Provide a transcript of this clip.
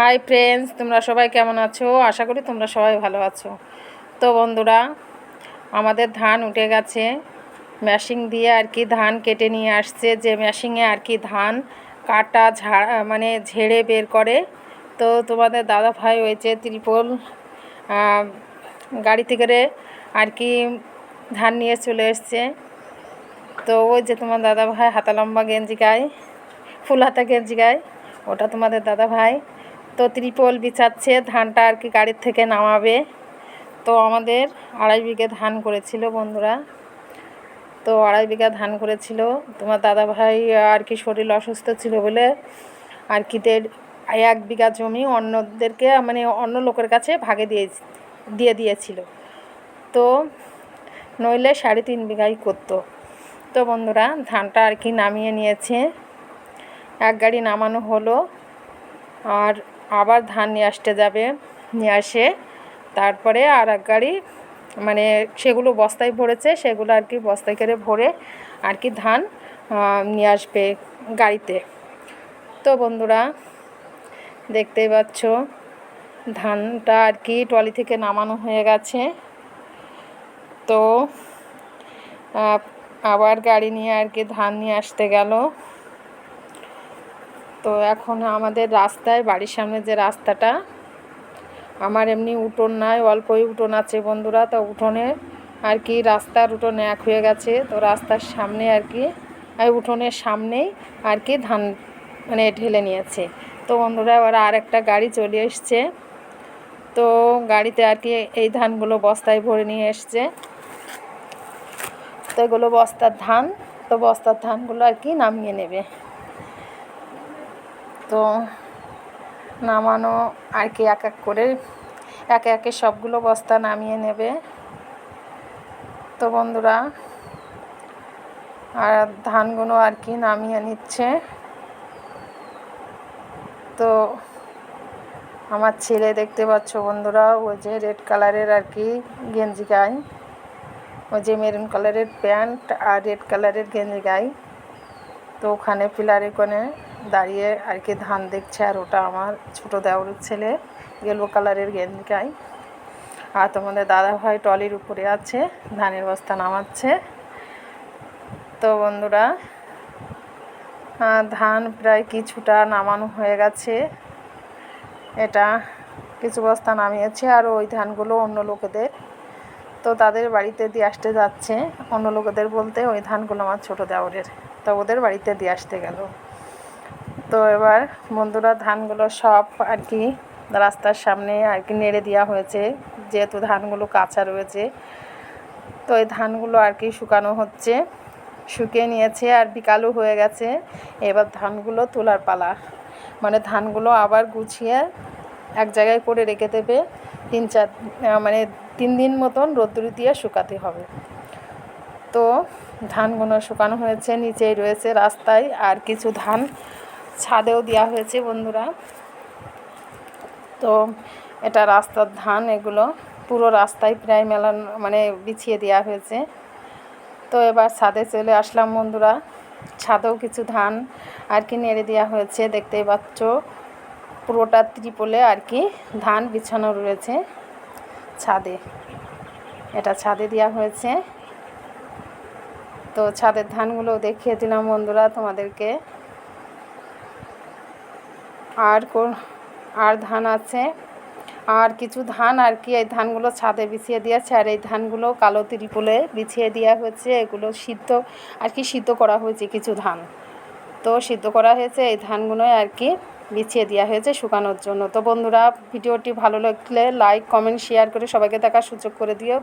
Hi friends, তোমরা সবাই কেমন আছো? আশা করি তোমরা সবাই ভালো আছো। তো বন্ধুরা, আমাদের ধান উঠে গেছে। মেশিন দিয়ে আর কি ধান কেটে নিয়ে আসছে, যে মেশিনে আর কি ধান কাটা মানে ঝেড়ে বের করে। তো তোমাদের দাদা ভাই হয়েছে ত্রিপল গাড়িতে করে আর কি ধান নিয়ে চলে এসছে। তো ওই যে তোমার দাদা ভাই হাতা লম্বা গেঞ্জি গায়ে, ফুল হাতা গেঞ্জি গায়ে, ওটা তোমাদের দাদা ভাই। তো ত্রিপল বিছাচ্ছে, ধানটা আর কি গাড়ির থেকে নামাবে। তো আমাদের 2.5 বিঘে ধান করেছিল বন্ধুরা। তো 2.5 বিঘা ধান করেছিল। তোমার দাদা ভাই আর কি শরীর অসুস্থ ছিল বলে আর কি 1 বিঘা জমি অন্যদেরকে মানে অন্য লোকের কাছে ভাগে দিয়ে দিয়েছিল। তো নইলে 3.5 বিঘাই করতো। তো বন্ধুরা, ধানটা আর কি নামিয়ে নিয়েছে, এক গাড়ি নামানো হলো। আর আবার ধান নিয়ে আসতে যাবে, নিয়ে আসে তারপরে আর এক গাড়ি মানে সেগুলো বস্তায় ভরেছে, সেগুলো আর কি বস্তায় করে ভরে আর কি ধান নিয়ে আসবে গাড়িতে। তো বন্ধুরা, দেখতেই পাচ্ছ ধানটা আর কি ট্রলি থেকে নামানো হয়ে গেছে। তো আবার গাড়ি নিয়ে আর কি ধান নিয়ে আসতে গেল। তো এখন আমাদের রাস্তায়, বাড়ির সামনে যে রাস্তাটা, আমার এমনি উঠোন নাই, অল্পই উঠোন আছে বন্ধুরা। তো উঠোনে আর কি রাস্তার উঠোন এক হয়ে গেছে। তো রাস্তার সামনে আর কি উঠোনের সামনেই আর কি ধান মানে ঢেলে নিয়েছে। তো বন্ধুরা, এবার আর একটা গাড়ি চলে এসছে। তো গাড়িতে আর কি এই ধানগুলো বস্তায় ভরে নিয়ে এসছে। তো এগুলো বস্তার ধান। তো বস্তার ধানগুলো আর কি নামিয়ে নেবে। তো নামানো আর কি এক এক করে একে একে সবগুলো বস্তা নামিয়ে নেবে। তো বন্ধুরা, আর ধানগুলো আর কি নামিয়ে নিচ্ছে। তো আমার ছেলে দেখতে পাচ্ছ বন্ধুরা, ওই যে রেড কালারের আর কি গেঞ্জি গায়ে, ওই যে মেরুন কালারের প্যান্ট আর রেড কালারের গেঞ্জি গায়ে। তো ওখানে পিলারে কোণে দাঁড়িয়ে আর কি ধান দেখছে। আর ওটা আমার ছোটো দেওরের ছেলে, ইয়েলো কালারের গেঞ্জি গায়ে। আর তোমাদের দাদা ভাই ট্রলির উপরে আছে, ধানের বস্তা নামাচ্ছে। তো বন্ধুরা, ধান প্রায় কিছুটা নামানো হয়ে গেছে। এটা কিছু বস্তা নামিয়েছে, আর ওই ধানগুলো অন্য লোকেদের, তো তাদের বাড়িতে দিয়ে আসতে যাচ্ছে। অন্য লোকেদের বলতে ওই ধানগুলো আমার ছোটো দেওরের, তো ওদের বাড়িতে দিয়ে আসতে গেল। তো এবার বন্ধুরা, ধানগুলো সব আর কি রাস্তার সামনে আর কি নেড়ে দেওয়া হয়েছে, যেহেতু ধানগুলো কাঁচা রয়েছে। তো এই ধানগুলো আর কি শুকানো হচ্ছে, শুকিয়ে নিয়েছে আর বিকালও হয়ে গেছে। এবার ধানগুলো তোলার পালা, মানে ধানগুলো আবার গুছিয়ে এক জায়গায় করে রেখে দেবে। 3 দিন মতন রোদ্দুরে দিয়ে শুকাতে হবে। তো ধানগুলো শুকানো হয়েছে, নিচেই রয়েছে রাস্তায়, আর কিছু ধান ছাদেও দেওয়া হয়েছে বন্ধুরা। তো এটা রাস্তার ধান, এগুলো পুরো রাস্তায় প্রায় মেলানো মানে বিছিয়ে দেওয়া হয়েছে। তো এবার ছাদে চলে আসলাম বন্ধুরা। ছাদেও কিছু ধান আর কি নেড়ে দেওয়া হয়েছে, দেখতেই পাচ্ছ পুরোটা ত্রিপলে আর কি ধান বিছানো রয়েছে ছাদে। এটা ছাদে দেওয়া হয়েছে। তো ছাদের ধানগুলো দেখিয়ে দিলাম বন্ধুরা তোমাদেরকে। আর ধান আছে, আর কিছু ধান আর কি এই ধানগুলো ছাদে বিছিয়ে দিয়েছে। আর এই ধানগুলো কালো ত্রিপলে বিছিয়ে দেওয়া হয়েছে। এগুলো সিদ্ধ করা হয়েছে কিছু ধান। তো সিদ্ধ করা হয়েছে, এই ধানগুলো আর কি বিছিয়ে দেওয়া হয়েছে শুকানোর জন্য। তো বন্ধুরা, ভিডিওটি ভালো লাগলে লাইক, কমেন্ট, শেয়ার করে সবাইকে দেখার সুযোগ করে দিও।